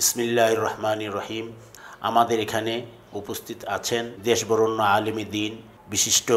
বিসমিল্লাহির রহমানির রহিম। আমাদের এখানে উপস্থিত আছেন দেশবরেণ্য আলেমে দ্বীন, বিশিষ্ট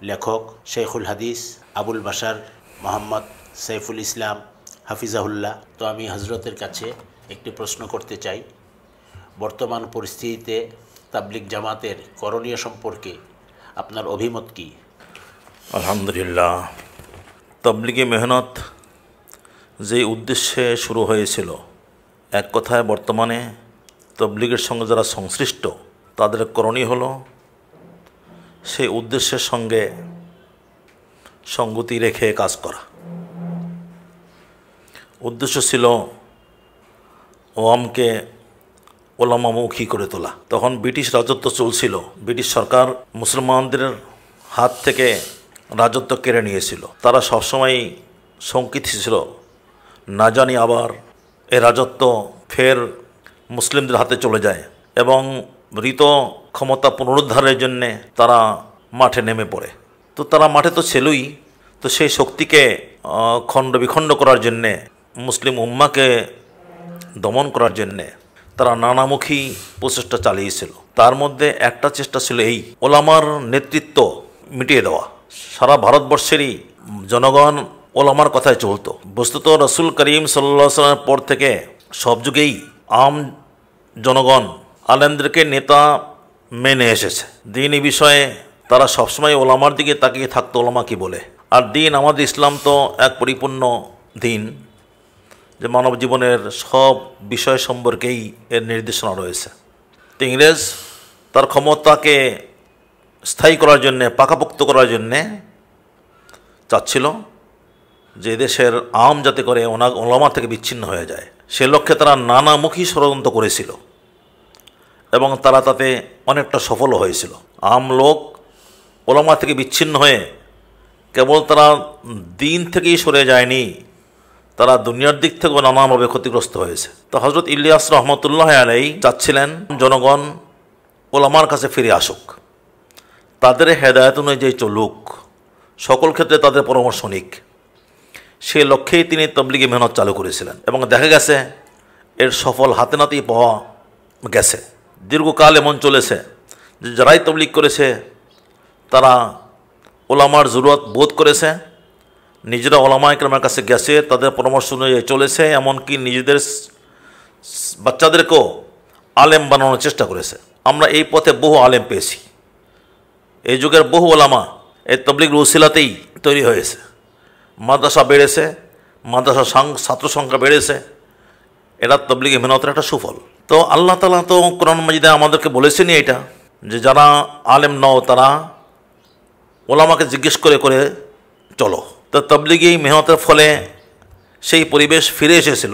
লেখক শেখুল হাদিস আবুল বাশার মোহাম্মদ সাইফুল ইসলাম হাফিজাহুল্লাহ। তো আমি হজরতের কাছে একটি প্রশ্ন করতে চাই। বর্তমান পরিস্থিতিতে তাবলিগ জামাতের করণীয় সম্পর্কে আপনার অভিমত কী? আলহামদুলিল্লাহ, তাবলিগে মেহনত যে উদ্দেশ্যে শুরু হয়েছিল, এক কথায় বর্তমানে তাবলিগের সঙ্গে যারা সংশ্লিষ্ট তাদের করণীয় হলো সেই উদ্দেশ্যের সঙ্গে সঙ্গতি রেখে কাজ করা। উদ্দেশ্য ছিল ওয়ামকে ওলামামুখী করে তোলা। তখন ব্রিটিশ রাজত্ব চলছিল, ব্রিটিশ সরকার মুসলমানদের হাত থেকে রাজত্ব কেড়ে নিয়েছিল। তারা সবসময় শঙ্কিত ছিল, না জানি আবার এ রাজত্ব ফের মুসলিমদের হাতে চলে যায়, এবং ঋত ক্ষমতা পুনরুদ্ধারের জন্যে তারা মাঠে নেমে পড়ে। তো তারা মাঠে তো ছিলই, তো সেই শক্তিকে খণ্ড বিখণ্ড করার জন্যে, মুসলিম উম্মাকে দমন করার জন্যে তারা নানামুখী প্রচেষ্টা চালিয়েছিল। তার মধ্যে একটা চেষ্টা ছিল এই ওলামার নেতৃত্ব মিটিয়ে দেওয়া। সারা ভারতবর্ষেরই জনগণ ওলামার কথায় চলতো। বস্তুত রসুল করিম সাল্লাল্লাহু আলাইহি ওয়াসাল্লামের পর থেকে সব যুগেই আম জনগণ আলেমদেরকে নেতা মেনে এসেছে। দিন এই বিষয়ে তারা সবসময় ওলামার দিকে তাকিয়ে থাকতো, ওলামা কি বলে। আর দিন, আমাদের ইসলাম তো এক পরিপূর্ণ দিন, যে মানব জীবনের সব বিষয় সম্পর্কেই এর নির্দেশনা রয়েছে। তো ইংরেজ তার ক্ষমতাকে স্থায়ী করার জন্যে, পাকাপোক্ত করার জন্যে চাচ্ছিল যে দেশের আম যাতে করে ওলামা থেকে বিচ্ছিন্ন হয়ে যায়। সে লক্ষ্যে তারা নানামুখী ষড়যন্ত্র করেছিল এবং তারা তাতে অনেকটা সফল হয়েছিল। আম লোক ওলামা থেকে বিচ্ছিন্ন হয়ে কেবল তারা দিন থেকেই সরে যায়নি, তারা দুনিয়ার দিক থেকেও নানাভাবে ক্ষতিগ্রস্ত হয়েছে। তো হজরত ইলিয়াস রহমতুল্লাহ আলাইহি চাচ্ছিলেন জনগণ ওলামার কাছে ফিরে আসুক, তাদের হেদায়েত অনুযায়ী চলুক, সকল ক্ষেত্রে তাদের পরামর্শ নিক। সে লক্ষ্যেই তিনি তাবলিগে মেহনত চালু করেছিলেন এবং দেখা গেছে এর সফল হাতে নাতেই পাওয়া গেছে। দীর্ঘকাল এমন চলেছে যে যারাই তাবলিগ করেছে তারা ওলামার জরুরত বোধ করেছে, নিজেরা ওলামা ইকরামের কাছে গেছে, তাদের পরামর্শ অনুযায়ী চলেছে, এমনকি নিজেদের বাচ্চাদেরকেও আলেম বানানোর চেষ্টা করেছে। আমরা এই পথে বহু আলেম পেয়েছি। এই যুগের বহু ওলামা এই তাবলিগের উসিলাতেই তৈরি হয়েছে। মাদ্রাসা বেড়েছে, মাদ্রাসা ছাত্র সংখ্যা বেড়েছে, এটা তাবলিগে মেহনতের একটা সুফল। তো আল্লাহ তাআলা তো কোরআন মাজিদে আমাদেরকে বলেছেনই এটা, যে যারা আলেম নও তারা ওলামাকে জিজ্ঞেস করে করে চলো। তো তাবলিগি মেহনতের ফলে সেই পরিবেশ ফিরে এসেছিল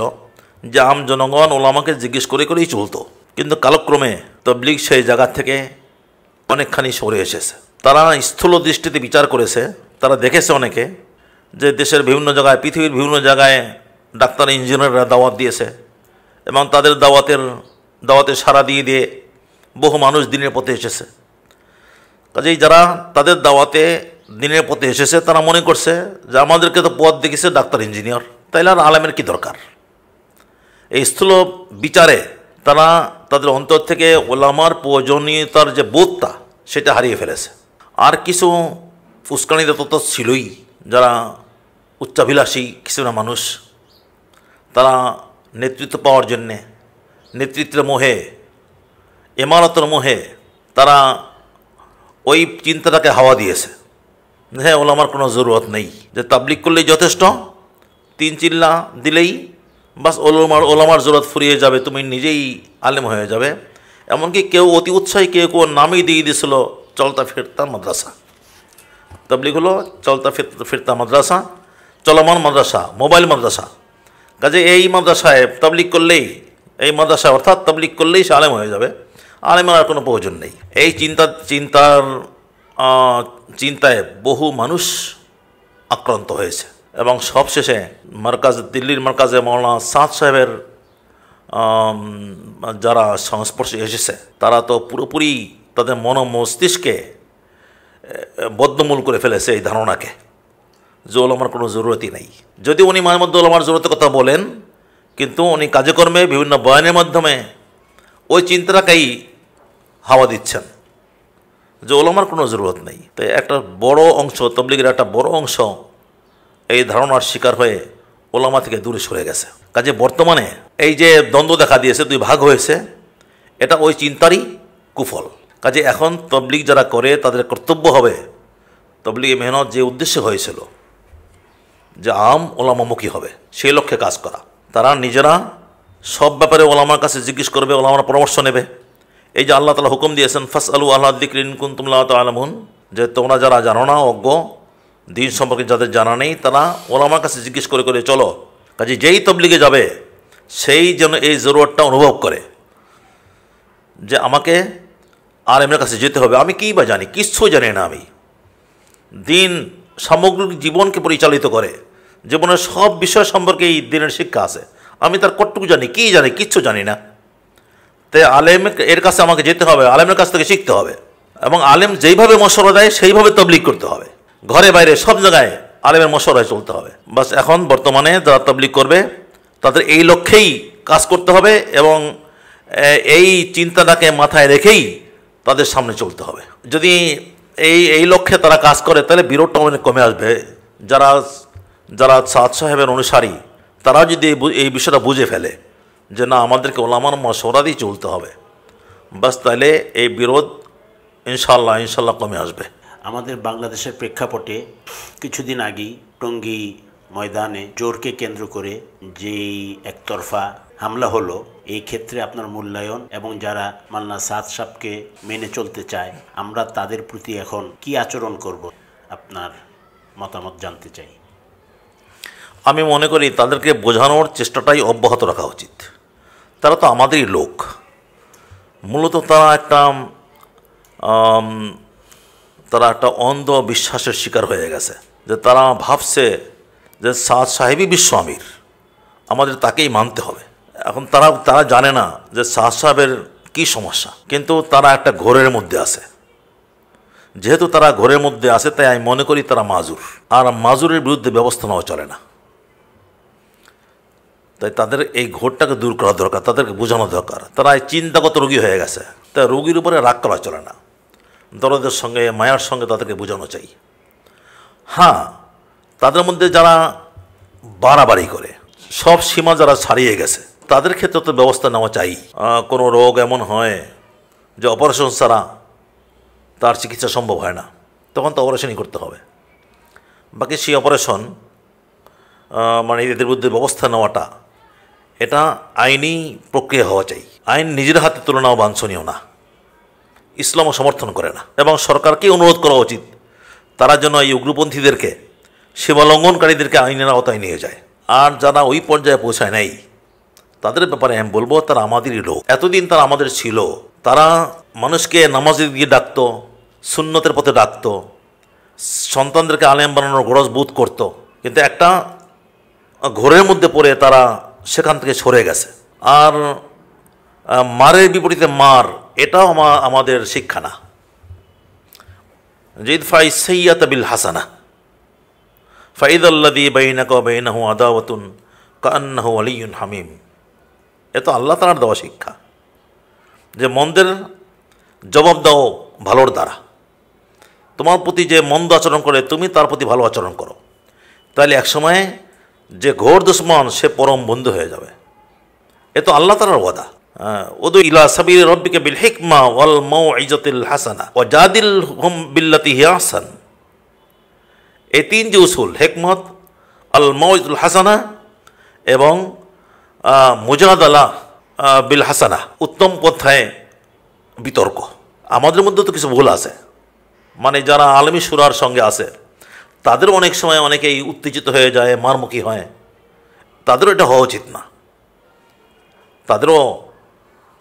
যে আম জনগণ ওলামাকে জিজ্ঞেস করে করেই চলতো। কিন্তু কালক্রমে তাবলিগ সেই জায়গা থেকে অনেকখানি সরে এসেছে। তারা স্থূল দৃষ্টিতে বিচার করেছে, তারা দেখেছে অনেকে যে দেশের বিভিন্ন জায়গায়, পৃথিবীর বিভিন্ন জায়গায় ডাক্তার ইঞ্জিনিয়াররা দাওয়াত দিয়েছে এবং তাদের দাওয়াতে সাড়া দিয়ে দিয়ে বহু মানুষ দিনের পথে এসেছে। কাজেই যারা তাদের দাওয়াতে দিনের পথে এসেছে তারা মনে করছে যে আমাদেরকে তো পথ দেখেছে ডাক্তার ইঞ্জিনিয়ার, তাইলে আর আলেমের কি দরকার। এই স্থূল বিচারে তারা তাদের অন্তর থেকে ওলামার প্রয়োজনীয়তার যে বোধটা সেটা হারিয়ে ফেলেছে। আর কিছু উস্কানিত তো ছিলই, যারা উচ্চাভিলাষী কিছুটা মানুষ, তারা নেতৃত্ব পাওয়ার জন্যে, নেতৃত্বের মোহে, ইমারতের মোহে তারা ওই চিন্তাটাকে হাওয়া দিয়েছে। হ্যাঁ, ওলামার কোনো জরুরত নেই, যে তাবলিগ করলেই যথেষ্ট, 3 চিল্লা দিলেই বাস ওলামার জরুরত ফুরিয়ে যাবে, তুমি নিজেই আলেম হয়ে যাবে। এমনকি কেউ অতি উৎসাহী, কেউ নামই দিয়ে দিয়েছিল চলতা ফিরতা মাদ্রাসা। তাবলিগ হলো চলতা ফিরতা মাদ্রাসা, চলমান মাদ্রাসা, মোবাইল মাদ্রাসা। কাজে এই মাদ্রাসায় তাবলিগ করলেই, এই মাদ্রাসায় অর্থাৎ তাবলিগ করলেই সে আলেম হয়ে যাবে, আলেমের আর কোনো প্রয়োজন নেই। এই চিন্তায় বহু মানুষ আক্রান্ত হয়েছে এবং সবশেষে দিল্লির মার্কাজে মৌলানা সাদ সাহেবের যারা সংস্পর্শে এসেছে তারা তো পুরোপুরি তাদের মস্তিষ্কে বদ্ধমূল করে ফেলেছে এই ধারণাকে যে ওলামার কোনো জরুরতই নেই। যদি উনি মাঝে মধ্যে ওলামার জরুরতের কথা বলেন, কিন্তু উনি কাজে কর্মে বিভিন্ন বয়ানের মাধ্যমে ওই চিন্তাটাকেই হাওয়া দিচ্ছেন যে ওলামার কোনো জরুরত নেই। তাই একটা বড় অংশ, তবলিগের একটা বড় অংশ এই ধারণার শিকার হয়ে ওলামা থেকে দূরে সরে গেছে। কাজে বর্তমানে এই যে দ্বন্দ্ব দেখা দিয়েছে, দুই ভাগ হয়েছে, এটা ওই চিন্তারই কুফল। কাজে এখন তবলিগ যারা করে তাদের কর্তব্য হবে তবলিগে মেহনত যে উদ্দেশ্যে হয়েছিল যে আম ওলামামুখী হবে সেই লক্ষ্যে কাজ করা। তারা নিজেরা সব ব্যাপারে ওলামার কাছে জিজ্ঞেস করবে, ওলামার পরামর্শ নেবে। এই যে আল্লাহ তাআলা হুকুম দিয়েছেন ফাসআলু আহলা যিকরি ইন কুনতুম লা তা'লামুন, যে তোমরা যারা জানো না, অজ্ঞ, দিন সম্পর্কে যাদের জানা নেই, তারা ওলামার কাছে জিজ্ঞেস করে করে চলো। কাজে যেই তবলিগে যাবে সেই যেন এই জরুরতটা অনুভব করে যে আমাকে আলেমের কাছে যেতে হবে। আমি কী বা জানি, কিচ্ছু জানি না। আমি দিন সামগ্রিক জীবনকে পরিচালিত করে, জীবনের সব বিষয় সম্পর্কে এই দিনের শিক্ষা আছে, আমি তার কতটুকু জানি, কী জানি, কিচ্ছু জানি না। তাই আলেম এর কাছে আমাকে যেতে হবে, আলেমের কাছ থেকে শিখতে হবে, এবং আলেম যেইভাবে মশওয়ারা দেয় সেইভাবে তবলিগ করতে হবে। ঘরে বাইরে সব জায়গায় আলেমের মশওয়ারায় চলতে হবে। বাস এখন বর্তমানে যারা তবলিগ করবে তাদের এই লক্ষ্যেই কাজ করতে হবে এবং এই চিন্তাটাকে মাথায় রেখেই তাদের সামনে চলতে হবে। যদি এই লক্ষ্যে তারা কাজ করে তাহলে বিরোধটা অনেক কমে আসবে। যারা যারা সাদ সাহেবের অনুসারী তারা যদি এই বিষয়টা বুঝে ফেলে যে না, আমাদেরকে ওলামার মশওয়ারা দিয়ে চলতে হবে, বাস তাহলে এই বিরোধ ইনশাল্লাহ কমে আসবে। আমাদের বাংলাদেশের প্রেক্ষাপটে কিছুদিন আগেই টঙ্গী ময়দানে জোরকে কেন্দ্র করে যেই একতরফা হামলা হলো, এই ক্ষেত্রে আপনার মূল্যায়ন এবং যারা মাওলানা সাদ সাহেবকে মেনে চলতে চায় আমরা তাদের প্রতি এখন কি আচরণ করব, আপনার মতামত জানতে চাই। আমি মনে করি তাদেরকে বোঝানোর চেষ্টাটাই অব্যাহত রাখা উচিত। তারা তো আমাদেরই লোক, মূলত তারা একটা অন্ধ বিশ্বাসের শিকার হয়ে গেছে, যে তারা ভাবছে যে সাদ সাহেবই বিশ্ব আমির, আমাদের তাকেই মানতে হবে। এখন তারা জানে না যে সাদ সাহেবের কী সমস্যা, কিন্তু তারা একটা ঘোরের মধ্যে আছে। যেহেতু তারা ঘোরের মধ্যে আছে তাই আমি মনে করি তারা মাজুর, আর মাজুরের বিরুদ্ধে ব্যবস্থা নেওয়া চলে না। তাই তাদের এই ঘোরটাকে দূর করা দরকার, তাদেরকে বোঝানো দরকার। তারা এই চিন্তাগত রোগী হয়ে গেছে, তাই রোগীর উপরে রাগ করা চলে না, দরদের সঙ্গে মায়ার সঙ্গে তাদেরকে বোঝানো চাই। হ্যাঁ, তাদের মধ্যে যারা বাড়াবাড়ি করে, সব সীমা যারা ছাড়িয়ে গেছে, তাদের ক্ষেত্রে তো ব্যবস্থা নেওয়া চাই। কোনো রোগ এমন হয় যে অপারেশন ছাড়া তার চিকিৎসা সম্ভব হয় না, তখন তো অপারেশনই করতে হবে। বাকি সেই অপারেশন মানে এদের বিরুদ্ধে ব্যবস্থা নেওয়াটা এটা আইনি প্রক্রিয়া হওয়া চাই। আইন নিজের হাতে তুলে নেওয়া বাঞ্ছনীয় না, ইসলামও সমর্থন করে না। এবং সরকারকে অনুরোধ করা উচিত তারা যেন এই উগ্রপন্থীদেরকে, সীমা লঙ্ঘনকারীদেরকে আইনের আওতায় নিয়ে যায়। আর যারা ওই পর্যায়ে পৌঁছায় নাই তাদের ব্যাপারে আমি বলবো তারা আমাদেরই লোক। এতদিন তারা আমাদের ছিল, তারা মানুষকে নামাজের দিকে ডাকতো, সুন্নতের পথে ডাকতো, সন্তানদেরকে আলেম বানানোর গরজ বোধ করতো, কিন্তু একটা ঘোরের মধ্যে পড়ে তারা সেখান থেকে সরে গেছে। আর মারের বিপরীতে মার, এটাও আমাদের শিক্ষা না। জিদফাই সাইয়্যাতা বিল হাসানা ফাইদাল্লাযী বাইনাকা ওয়া বাইনাহু আদাওয়াতুন কাআন্নাহু ওয়ালিয়্যুন হামীম। এ তো আল্লাহ তাআলার দেওয়া শিক্ষা যে মন্দের জবাব দাও ভালোর দ্বারা। তোমার প্রতি যে মন্দ আচরণ করে তুমি তার প্রতি ভালো আচরণ করো, তাহলে একসময় যে ঘোর দুশ্মন সে পরম বন্ধু হয়ে যাবে। এ তো আল্লাহ তাআলার ওয়াদা। উদু ইলা সাবিলি রাব্বিকা বিল হিকমা ওয়াল মাউইজাতিল হাসানা ওয়া জাদিলহুম বিল্লাতি হিয়া আহসান। এই তিন যে উসুল, হিকমত, আল মাউইজাতুল হাসানা এবং মুজাদালা বিল হাসানা, উত্তম কথায় বিতর্ক। আমাদের মধ্যে তো কিছু ভুল আছে, মানে যারা আলেমী সুরার সঙ্গে আছে তাদের অনেক সময় অনেকেই উত্তেজিত হয়ে যায়, মারমুখী হয়। তাদেরও এটা হওয়া উচিত না, তাদেরও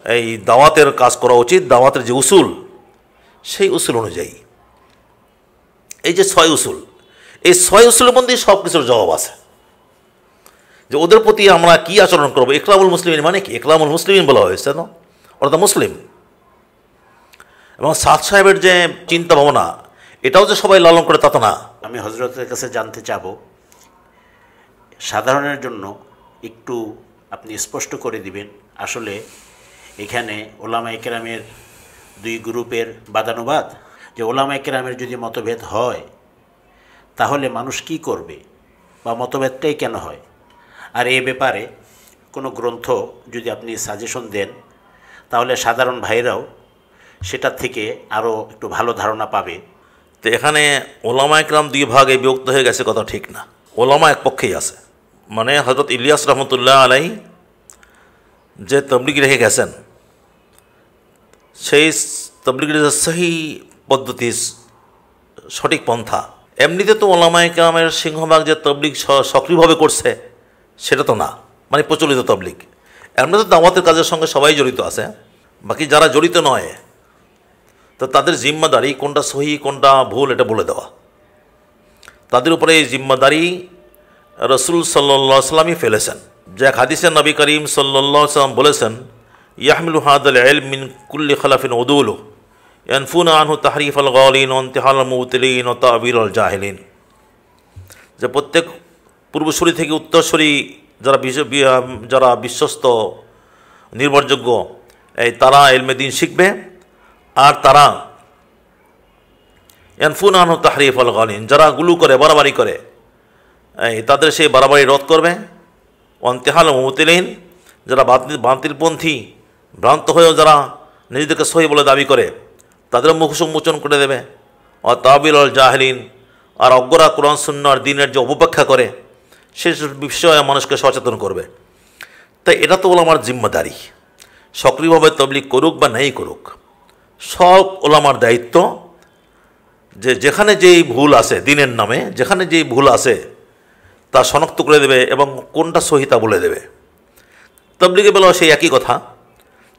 এই দাওয়াতের কাজ করা উচিত। দাওয়াতের যে উসুল সেই উসুল অনুযায়ী, এই যে 6 উসুল, এই 6 উসুলের মধ্যেই সব কিছুর জবাব আছে যে ওদের প্রতি আমরা কি আচরণ করবো। ইকরামুল মুসলিমিন মানে কি? ইকরামুল মুসলিমিন বলা হয়েছে না, ওরা তো মুসলিম। এবং সাদ সাহেবের যে চিন্তা ভাবনা, এটাও যে সবাই লালন করে তা তো না। আমি হযরতের কাছে জানতে চাবো, সাধারণের জন্য একটু আপনি স্পষ্ট করে দিবেন আসলে এখানে ওলামায়ে কেরামের দুই গ্রুপের বাদানুবাদ, যে ওলামায়ে কেরামের যদি মতভেদ হয় তাহলে মানুষ কি করবে বা মতভেদটাই কেন হয়, আর এই ব্যাপারে কোনো গ্রন্থ যদি আপনি সাজেশন দেন তাহলে সাধারণ ভাইরাও সেটার থেকে আরও একটু ভালো ধারণা পাবে। তো এখানে ওলামা একরাম দুই ভাগে বিভক্ত হয়ে গেছে কথা ঠিক না। ওলামা এক পক্ষেই আছে, মানে হযরত ইলিয়াস রহমতুল্লাহ আলাই যে তবলিগ রেখে গেছেন সেই তবলিগের যে সহি পদ্ধতি, সঠিক পন্থা, এমনিতে তো ওলামা একরামের সিংহভাগ যে তবলিগ সক্রিয়ভাবে করছে সেটা তো না, মানে প্রচলিত তবলিগ। এমনিতে দাওয়াতের কাজের সঙ্গে সবাই জড়িত আছে, বাকি যারা জড়িত নয় তো তাদের জিম্মাদারি কোনটা সহি কোনটা ভুল এটা বলে দেওয়া, তাদের উপরে এই জিম্মাদারি রসুল সাল্লাল্লাহু আলাইহি সাল্লামই ফেলেছেন। যে এক হাদিসে নবী করিম সাল্লাল্লাহু আলাইহি সাল্লাম বলেছেন, ইয়াহমিলু হাদাল ইলম মিন কুল্লি খালাফিন উদুলু ইয়ানফুনা আনহু তাহরিফ আল গালিন ওয়া ইনতিহাল আল মুবতিলিন ওয়া তা'বির আল জাহিলিন। যে প্রত্যেক পূর্বসূরি থেকে উত্তরসূরি যারা বিশ্বস্ত নির্ভরযোগ্য তারা ইলমে দ্বীন শিখবে, আর তারা ইয়ানফুনা আনহু তাহরিফ আল গালিন, যারা গুলু করে বাড়াবাড়ি করে তাদের সেই বাড়াবাড়ি রদ করবে। ওয়া ইনতিহাল আল মুবতিলিন, যারা বাতিলপন্থী ভ্রান্ত হয়েও যারা নিজেদেরকে সহি বলে দাবি করে তাদের মুখ উন্মোচন করে দেবে। ও তা'বির আল জাহিলিন, আর অজ্ঞরা কোরআন সুন্নাহর দ্বীনের যে অপব্যাখ্যা করে সে বিষয়ে মানুষকে সচেতন করবে। তাই এটা তো ওলামার জিম্মাদারি, সক্রিয়ভাবে তবলিগ করুক বা নাই করুক, সব ওলামার দায়িত্ব যে যেখানে যেই ভুল আছে দ্বীনের নামে, যেখানে যেই ভুল আছে তা শনাক্ত করে দেবে এবং কোনটা সহিতা বলে দেবে। তবলিগের বেলাও সেই একই কথা,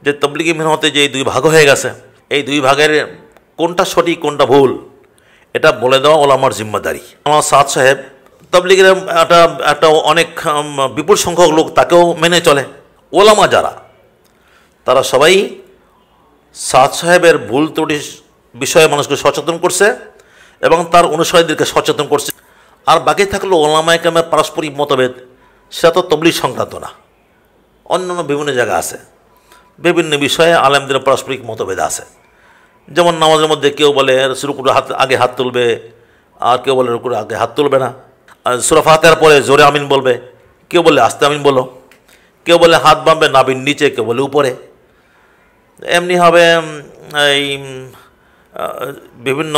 যে তবলিগি মেহনতে যে দুই ভাগ হয়ে গেছে, এই দুই ভাগের কোনটা সঠিক কোনটা ভুল এটা বলে দেওয়া ওলামার জিম্মাদারি। আমার সাদ সাহেব তবলিগের একটা অনেক বিপুল সংখ্যক লোক তাকেও মেনে চলে। ওলামা যারা তারা সবাই সাদ সাহেবের ভুল ত্রুটি বিষয়ে মানুষকে সচেতন করছে এবং তার অনুসারীদেরকে সচেতন করছে। আর বাকি থাকলো ওলামা একরামের পারস্পরিক মতভেদ, সেটা তো তবলিগ সংক্রান্ত না, অন্যান্য বিভিন্ন জায়গা আছে, বিভিন্ন বিষয়ে আলেমদের পারস্পরিক মতভেদ আছে। যেমন নামাজের মধ্যে কেউ বলে রুকুর আগে হাত তুলবে, আর কেউ বলে রুকুর আগে হাত তুলবে না, আর সূরা ফাতিহার পরে জোরে আমিন বলবে, কেউ বলে আস্তে আমিন বলো, কেউ বলে হাত বাঁধবে নাভির নিচে, কেউ বলে উপরে। এমনি হবে এই বিভিন্ন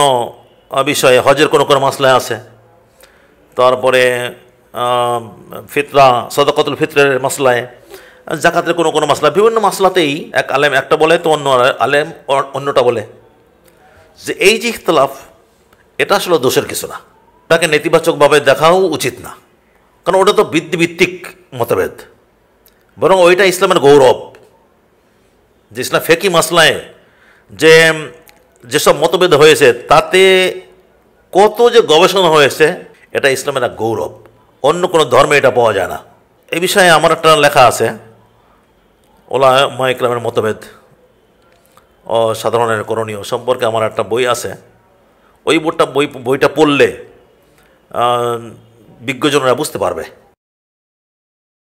বিষয়ে, হজের কোনো কোনো মাসলায় আছে, তারপরে ফিতরা সাদাকাতুল ফিতরের মাসলায়, জাকাতের কোনো কোনো মাসলা, বিভিন্ন মাসলাতেই এক আলেম একটা বলে তো অন্য আলেম অন্যটা বলে। যে এই যে ইখতিলাফ, এটা আসলে দোষের কিছু না, এটাকে নেতিবাচকভাবে দেখাও উচিত না, কারণ ওটা তো বৃত্তিভিত্তিক মতভেদ, বরং ওইটা ইসলামের গৌরব। যে ইসলাম ফেকি মাসলায় যেসব মতভেদ হয়েছে তাতে কত যে গবেষণা হয়েছে, এটা ইসলামের এক গৌরব, অন্য কোনো ধর্মে এটা পাওয়া যায় না। এই বিষয়ে আমার একটা লেখা আছে, ওলামা ইকরামের মতভেদ ও সাধারণের করণীয় সম্পর্কে আমার একটা বই আছে। ওই বইটা পড়লে বিজ্ঞজনরা বুঝতে পারবে